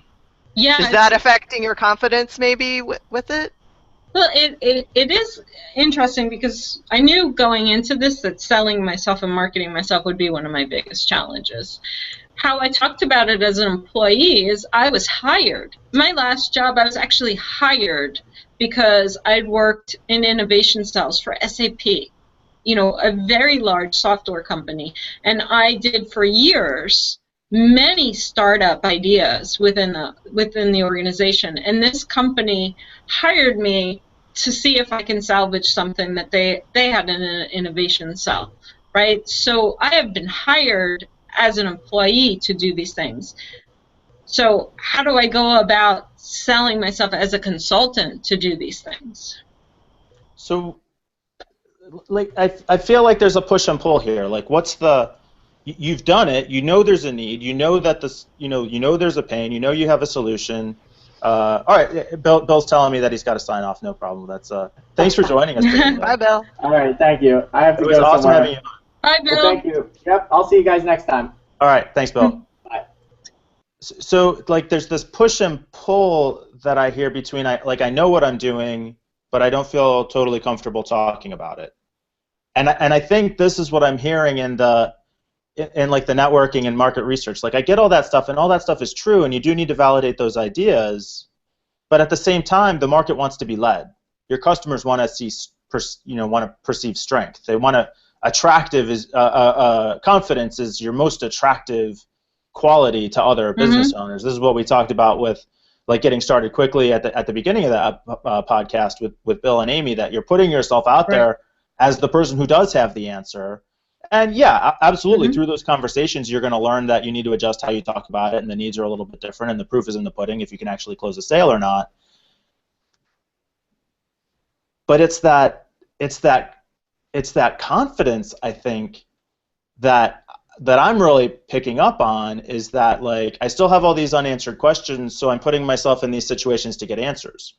yeah, is that affecting your confidence maybe with it? Well, it is interesting, because I knew going into this that selling myself and marketing myself would be one of my biggest challenges. how I talked about it as an employee is I was hired. My last job, I was actually hired because I'd worked in innovation cells for SAP, you know, a very large software company. And I did for years many startup ideas within the organization. And this company hired me to see if I can salvage something that they had in an innovation cell, right? So I have been hired as an employee to do these things. So how do I go about selling myself as a consultant to do these things? So, like, I feel like there's a push and pull here. Like, what's the, you've done it, you know there's a need, you know that this, you know there's a pain, you know you have a solution. All right, Bill's telling me that he's got to sign off. No problem. That's thanks for joining us today, Bill. Bye, Bill. All right, thank you. I have to It was go awesome somewhere. having you. Bye, Bill. Well, thank you. Yep, I'll see you guys next time. All right, thanks, Bill. Bye. So, like, there's this push and pull that I hear between, I know what I'm doing, but I don't feel totally comfortable talking about it. And I think this is what I'm hearing in like the networking and market research. Like, I get all that stuff, and all that stuff is true, and you do need to validate those ideas. But at the same time, the market wants to be led. Your customers want to see, want to perceive strength. They want to confidence is your most attractive quality to other business owners. This is what we talked about with, like, getting started quickly at the beginning of that podcast with Bill and Amy. That you're putting yourself out there as the person who does have the answer. And yeah, absolutely. Through those conversations, you're going to learn that you need to adjust how you talk about it, and the needs are a little bit different, and the proof is in the pudding if you can actually close a sale or not. But it's that confidence, I think, that I'm really picking up on, is that, like, I still have all these unanswered questions, so I'm putting myself in these situations to get answers.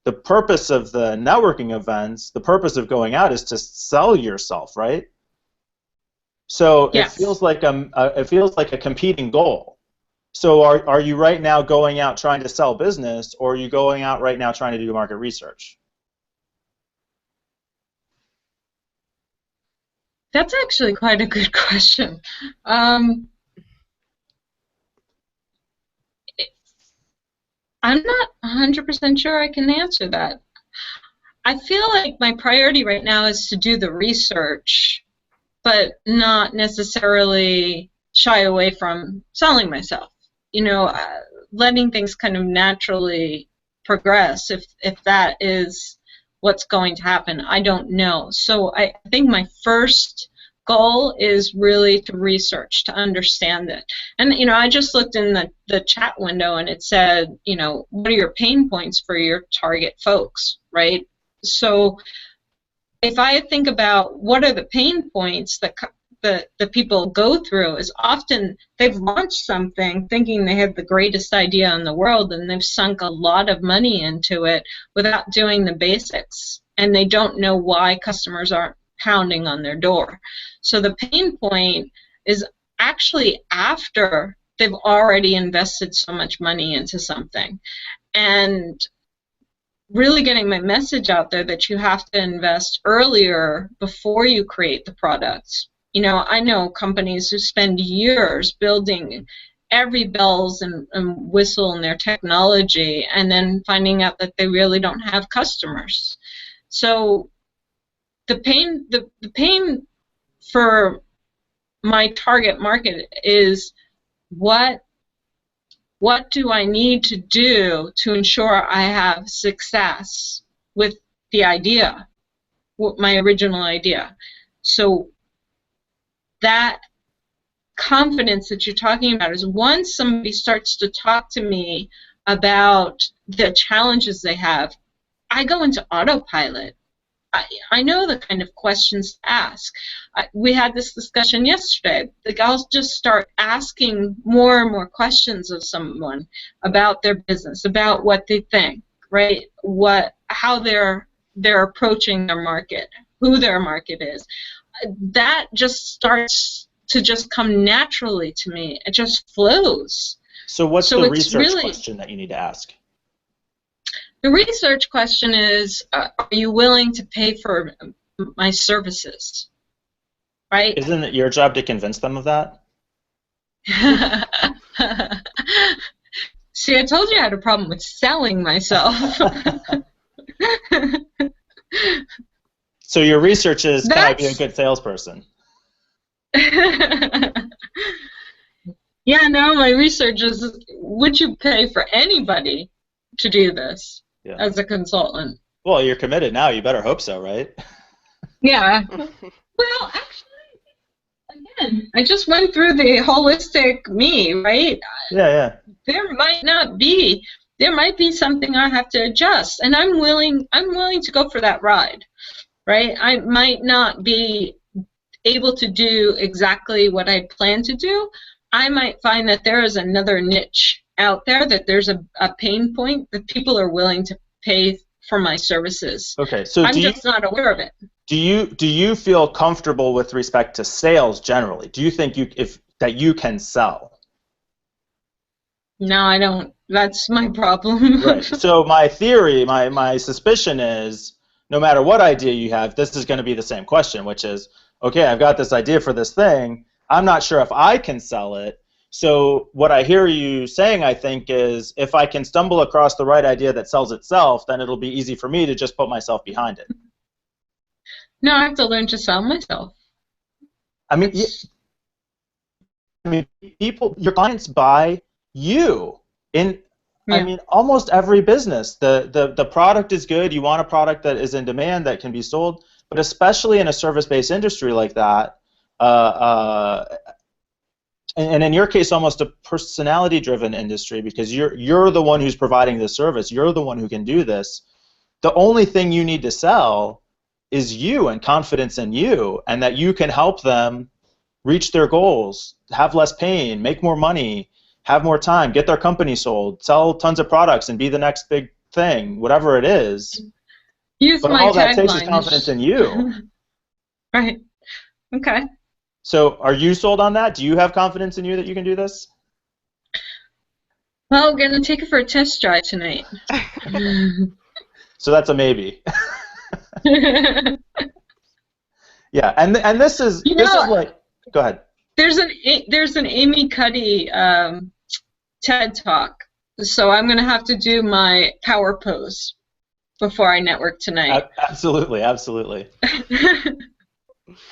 The purpose of the networking events, the purpose of going out, is to sell yourself, right? So yes. It feels like a competing goal. So are you right now going out trying to sell business, or are you going out right now trying to do market research? That's actually quite a good question. I'm not 100% sure I can answer that. I feel like my priority right now is to do the research, but not necessarily shy away from selling myself. You know, letting things kind of naturally progress, if that is what's going to happen, I don't know. So I think my first goal is really to research, to understand it. And, you know, I just looked in the chat window, and it said, you know, what are your pain points for your target folks, right? So if I think about what are the pain points that the people go through, is often they've launched something thinking they have the greatest idea in the world, and they've sunk a lot of money into it without doing the basics, and they don't know why customers aren't pounding on their door. So the pain point is actually after they've already invested so much money into something. And really getting my message out there that you have to invest earlier before you create the products. You know, I know companies who spend years building every bells and whistle in their technology, and then finding out that they really don't have customers. So the pain for my target market is what do I need to do to ensure I have success with the idea, my original idea. So that confidence that you're talking about is once somebody starts to talk to me about the challenges they have, I go into autopilot. I know the kind of questions to ask. We had this discussion yesterday. Like, I'll just start asking more and more questions of someone about their business, about what they think, right? How they're approaching their market, who their market is. That just starts to just come naturally to me. It just flows. So what's the research question that you need to ask? The research question is, are you willing to pay for my services? Right? Isn't it your job to convince them of that? See, I told you I had a problem with selling myself. So your research is, can I be a That's good salesperson? yeah, no, my research is, would you pay for anybody to do this Yeah. as a consultant? Well, you're committed now. You better hope so, right? Yeah. Well, actually, again, I just went through the holistic me, right? Yeah, yeah. There might be something I have to adjust, and I'm willing to go for that ride, right? I might not be able to do exactly what I plan to do. I might find that there is another niche out there, that there's a pain point that people are willing to pay for my services. Okay, so I'm just not aware of it. Do you feel comfortable with respect to sales generally? Do you think that you can sell? No, I don't. That's my problem. Right. So my theory, my suspicion is, no matter what idea you have, this is going to be the same question, which is, okay, I've got this idea for this thing. I'm not sure if I can sell it. So what I hear you saying, I think, is if I can stumble across the right idea that sells itself, then it'll be easy for me to just put myself behind it. No, I have to learn to sell myself. I mean, people, your clients buy you. I mean, almost every business. The product is good. You want a product that is in demand, that can be sold. But especially in a service-based industry like that, and in your case, almost a personality-driven industry, because you're the one who's providing the service. You're the one who can do this. The only thing you need to sell is you and confidence in you, and that you can help them reach their goals, have less pain, make more money, have more time, get their company sold, sell tons of products, and be the next big thing, whatever it is. But all that takes is confidence in you. Right. Okay. So are you sold on that? Do you have confidence in you that you can do this? Well, we're going to take it for a test drive tonight. So that's a maybe. Yeah, and this is like, go ahead. There's an Amy Cuddy TED Talk, so I'm going to have to do my power pose before I network tonight. Absolutely, absolutely.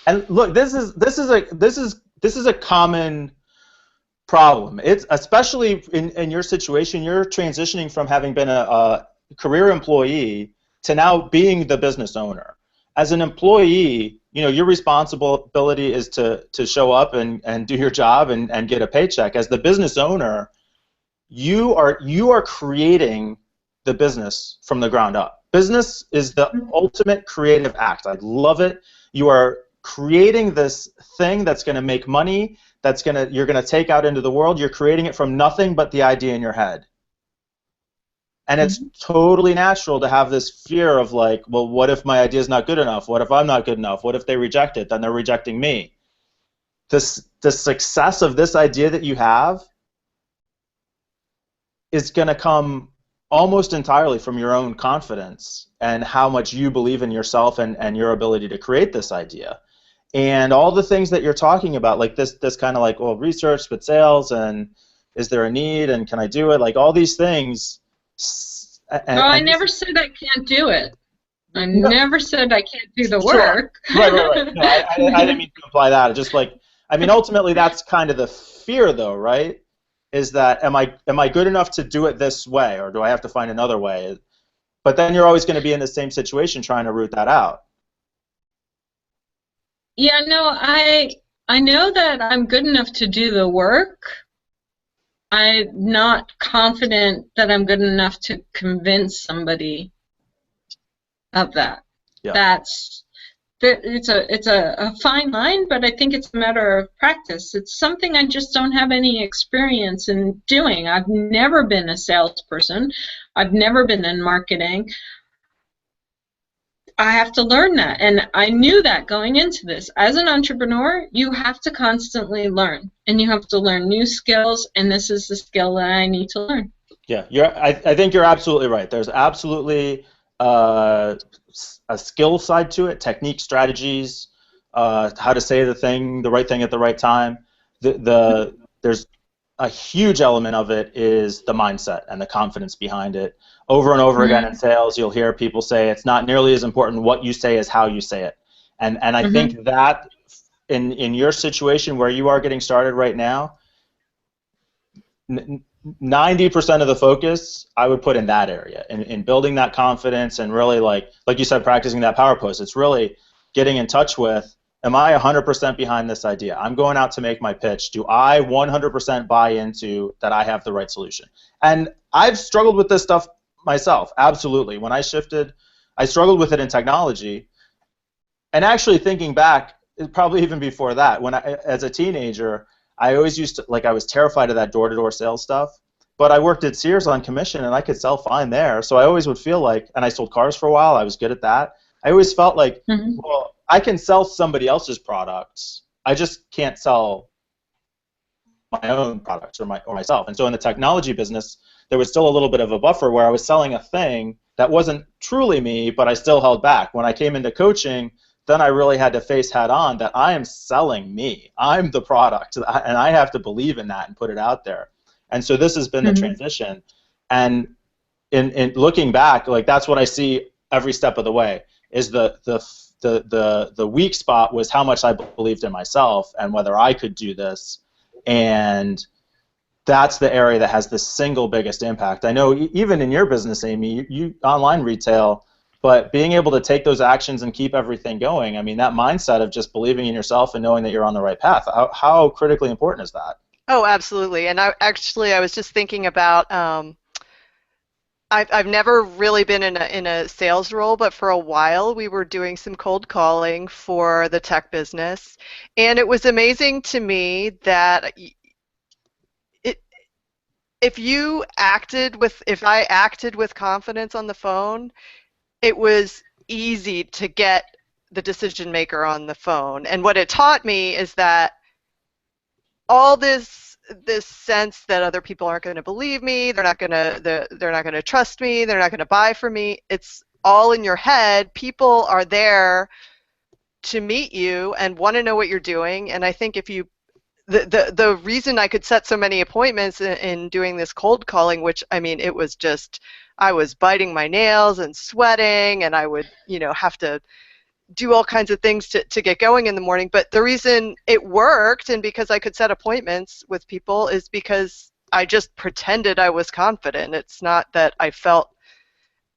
And look, this is a common problem. It's especially in your situation. You're transitioning from having been a career employee to now being the business owner. As an employee, your responsibility is to show up and do your job and get a paycheck. As the business owner, you are creating the business from the ground up. Business is the ultimate creative act. I love it. You are creating this thing that's going to make money, you're going to take out into the world. You're creating it from nothing but the idea in your head. And it's totally natural to have this fear of like, well, what if my idea is not good enough? What if I'm not good enough? What if they reject it? Then they're rejecting me. The success of this idea that you have is going to come almost entirely from your own confidence and how much you believe in yourself and your ability to create this idea. And all the things that you're talking about, like this kind of like, well, research, but sales, and is there a need, and can I do it? Like all these things. I never said I can't do it. I never said I can't do the work. Right. No, I didn't mean to imply that. Just like, I mean, ultimately, that's kind of the fear, though, right? Is that am I good enough to do it this way, or do I have to find another way? But then you're always going to be in the same situation trying to root that out. Yeah, no, I know that I'm good enough to do the work. I'm not confident that I'm good enough to convince somebody of that. Yeah. It's a fine line, but I think it's a matter of practice. It's something I just don't have any experience in doing. I've never been a salesperson. I've never been in marketing. I have to learn that, and I knew that going into this. As an entrepreneur, you have to constantly learn, and you have to learn new skills, and this is the skill that I need to learn. Yeah, I think you're absolutely right. There's absolutely a skill side to it, technique, strategies, how to say the right thing at the right time. The there's a huge element of it is the mindset and the confidence behind it. Over and over again in sales, you'll hear people say it's not nearly as important what you say as how you say it. And I think that in your situation where you are getting started right now, 90% of the focus I would put in that area, in building that confidence and really, like you said, practicing that power pose. It's really getting in touch with, am I 100% behind this idea? I'm going out to make my pitch. Do I 100% buy into that I have the right solution? And I've struggled with this stuff myself, absolutely. When I shifted, I struggled with it in technology. And actually thinking back, probably even before that, when as a teenager, I always used to, I was terrified of that door-to-door sales stuff, but I worked at Sears on commission and I could sell fine there, so I always would feel like, and I sold cars for a while, I was good at that, I always felt like, well, I can sell somebody else's products, I just can't sell my own products or myself. And so in the technology business, there was still a little bit of a buffer where I was selling a thing that wasn't truly me, but I still held back. When I came into coaching, then I really had to face head on that I am selling me. I'm the product, and I have to believe in that and put it out there. And so this has been the transition. And in looking back, that's what I see every step of the way. Is the weak spot was how much I believed in myself and whether I could do this. And that's the area that has the single biggest impact. I know even in your business, Amy, you online retail, but being able to take those actions and keep everything going, I mean, that mindset of just believing in yourself and knowing that you're on the right path, how critically important is that? Oh, absolutely. And I was just thinking about, I've never really been in a sales role, but for a while we were doing some cold calling for the tech business, and it was amazing to me that if I acted with confidence on the phone, it was easy to get the decision maker on the phone. And what it taught me is that all this sense that other people aren't going to believe me, they're not going to trust me, they're not going to buy from me, it's all in your head. People are there to meet you and want to know what you're doing. And I think if you the reason I could set so many appointments in doing this cold calling, which, I mean, it was just, I was biting my nails and sweating, and I would, have to do all kinds of things to get going in the morning. But the reason it worked, and because I could set appointments with people, is because I just pretended I was confident. It's not that I felt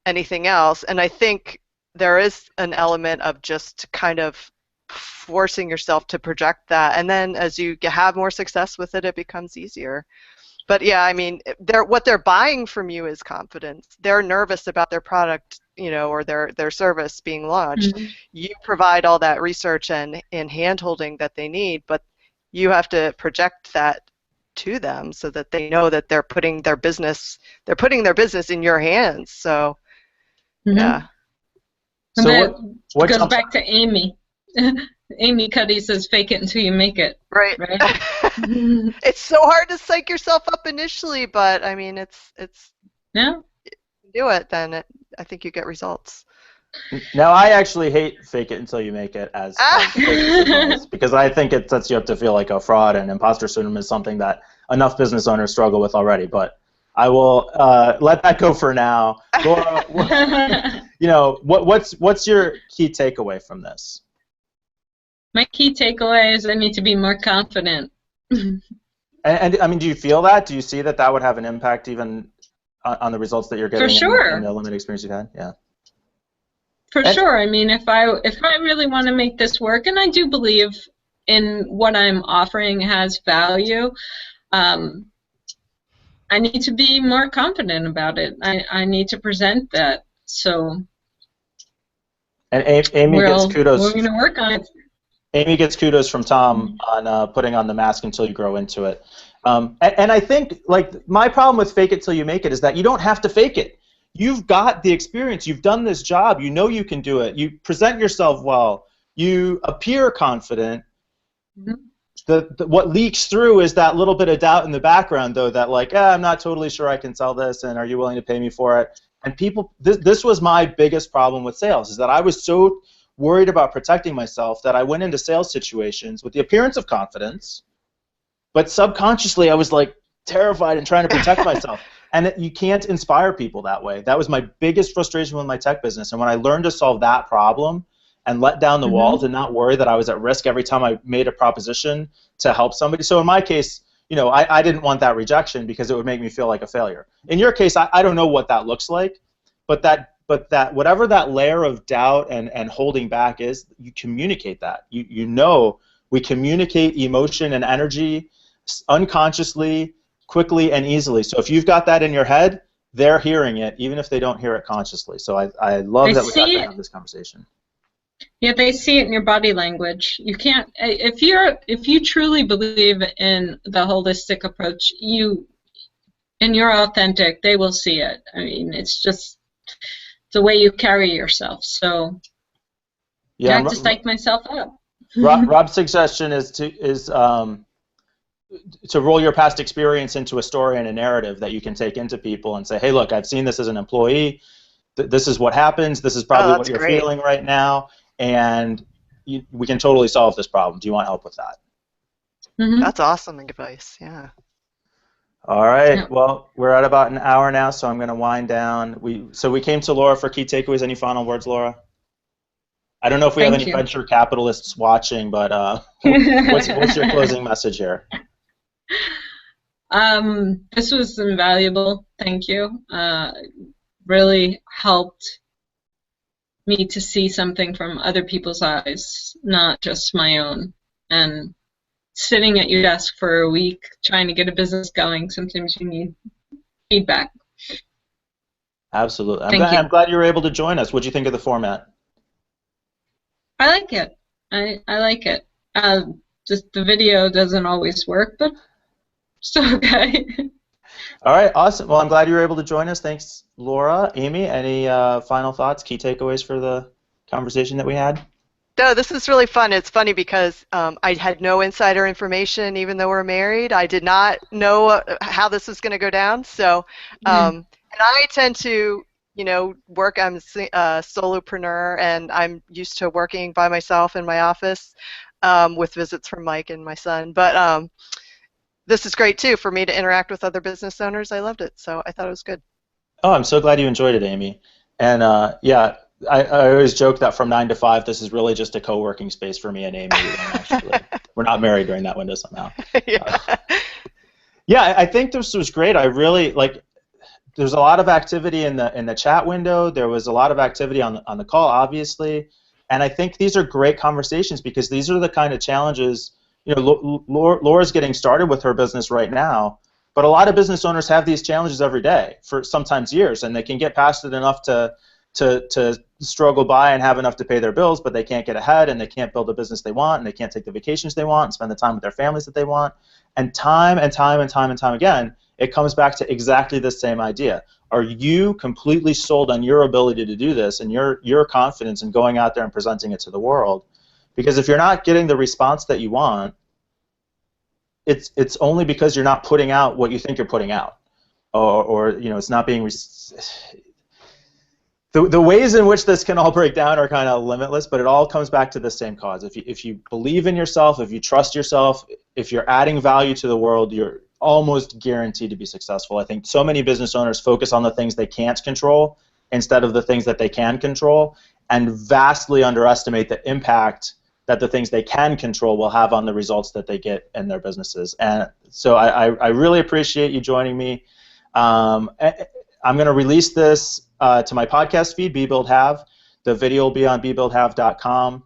anything else. And I think there is an element of just kind of forcing yourself to project that, and then as you have more success with it, it becomes easier. But yeah, I mean, what they're buying from you is confidence. They're nervous about their product, or their service being launched. You provide all that research and hand-holding that they need, but you have to project that to them so that they know that they're putting their business in your hands. So yeah. And so what goes back to Amy. Amy Cuddy says, "Fake it until you make it." Right. It's so hard to psych yourself up initially, but I mean, it's yeah. If you do it, then I think you get results. Now, I actually hate "fake it until you make it" as because I think it sets you up to feel like a fraud, and imposter syndrome is something that enough business owners struggle with already. But I will let that go for now. Laura, what's your key takeaway from this? My key takeaway is I need to be more confident. And I mean, do you feel that? Do you see that would have an impact even on the results that you're getting? For sure. In the limited experience you've had? Yeah. For sure. I mean, if I really want to make this work, and I do believe in what I'm offering has value, I need to be more confident about it. I need to present that. So. And Amy gets kudos. We're going to work on it. Amy gets kudos from Tom on putting on the mask until you grow into it. And I think, my problem with fake it till you make it is that you don't have to fake it. You've got the experience. You've done this job. You know you can do it. You present yourself well. You appear confident. What leaks through is that little bit of doubt in the background, though, that I'm not totally sure I can sell this, and are you willing to pay me for it? And people, this was my biggest problem with sales, is that I was so worried about protecting myself that I went into sales situations with the appearance of confidence, but subconsciously I was like terrified and trying to protect myself. And you can't inspire people that way. That was my biggest frustration with my tech business. And when I learned to solve that problem and let down the walls and not worry that I was at risk every time I made a proposition to help somebody. So in my case, you know, I didn't want that rejection because it would make me feel like a failure. In your case, I don't know what that looks like, but that whatever that layer of doubt and holding back is, you communicate that. You know, we communicate emotion and energy unconsciously, quickly and easily. So if you've got that in your head, they're hearing it, even if they don't hear it consciously. So I love that we got to have this conversation. Yeah, they see it in your body language. You can't, if you truly believe in the holistic approach, and you're authentic, they will see it. I mean, it's just the way you carry yourself. So yeah, I have to psych myself up. Rob's suggestion is to roll your past experience into a story and a narrative that you can take into people and say, hey, look, I've seen this as an employee. This is what happens. This is probably what you're feeling right now. And we can totally solve this problem. Do you want help with that? That's awesome advice, yeah. All right. Yeah. Well, we're at about an hour now, so I'm going to wind down. So we came to Laura for key takeaways. Any final words, Laura? I don't know if we have any venture capitalists watching, but what's your closing message here? This was invaluable. Thank you. Really helped me to see something from other people's eyes, not just my own. And sitting at your desk for a week trying to get a business going, sometimes you need feedback. Absolutely. I'm glad you were able to join us. What do you think of the format? I like it. I like it. Just the video doesn't always work, but it's okay. All right, awesome. Well, I'm glad you were able to join us. Thanks, Laura. Amy, any final thoughts, key takeaways for the conversation that we had? No, this is really fun. It's funny because I had no insider information, even though we're married. I did not know how this was going to go down. So, and I tend to, work. I'm a solopreneur, and I'm used to working by myself in my office with visits from Mike and my son. But this is great too for me to interact with other business owners. I loved it, so I thought it was good. Oh, I'm so glad you enjoyed it, Amy. And yeah, I always joke that from 9 to 5, this is really just a co-working space for me and Amy. We're not married during that window somehow. Yeah, I think this was great. I really there's a lot of activity in the chat window. There was a lot of activity on the call, obviously. And I think these are great conversations because these are the kind of challenges. Laura's getting started with her business right now, but a lot of business owners have these challenges every day for sometimes years, and they can get past it enough to struggle by and have enough to pay their bills, but they can't get ahead, and they can't build the business they want, and they can't take the vacations they want and spend the time with their families that they want. And time and time and time and time again, it comes back to exactly the same idea. Are you completely sold on your ability to do this and your confidence in going out there and presenting it to the world? Because if you're not getting the response that you want, it's only because you're not putting out what you think you're putting out, or it's not being. The ways in which this can all break down are kind of limitless, but it all comes back to the same cause. If you believe in yourself, if you trust yourself, if you're adding value to the world, you're almost guaranteed to be successful. I think so many business owners focus on the things they can't control instead of the things that they can control, and vastly underestimate the impact that the things they can control will have on the results that they get in their businesses. And so I really appreciate you joining me. I'm going to release this to my podcast feed, BeBuildHave. The video will be on BeBuildHave.com.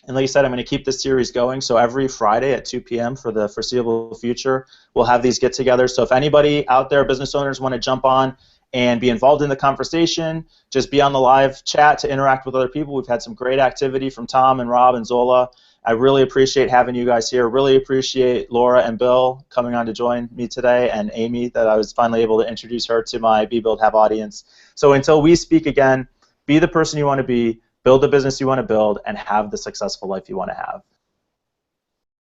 And like I said, I'm going to keep this series going. So every Friday at 2 p.m. for the foreseeable future, we'll have these get-togethers. So if anybody out there, business owners, want to jump on and be involved in the conversation, just be on the live chat to interact with other people. We've had some great activity from Tom and Rob and Zola. I really appreciate having you guys here. Really appreciate Laura and Bill coming on to join me today, and Amy, that I was finally able to introduce her to my BeBuildHave audience. So until we speak again, be the person you want to be, build the business you want to build, and have the successful life you want to have.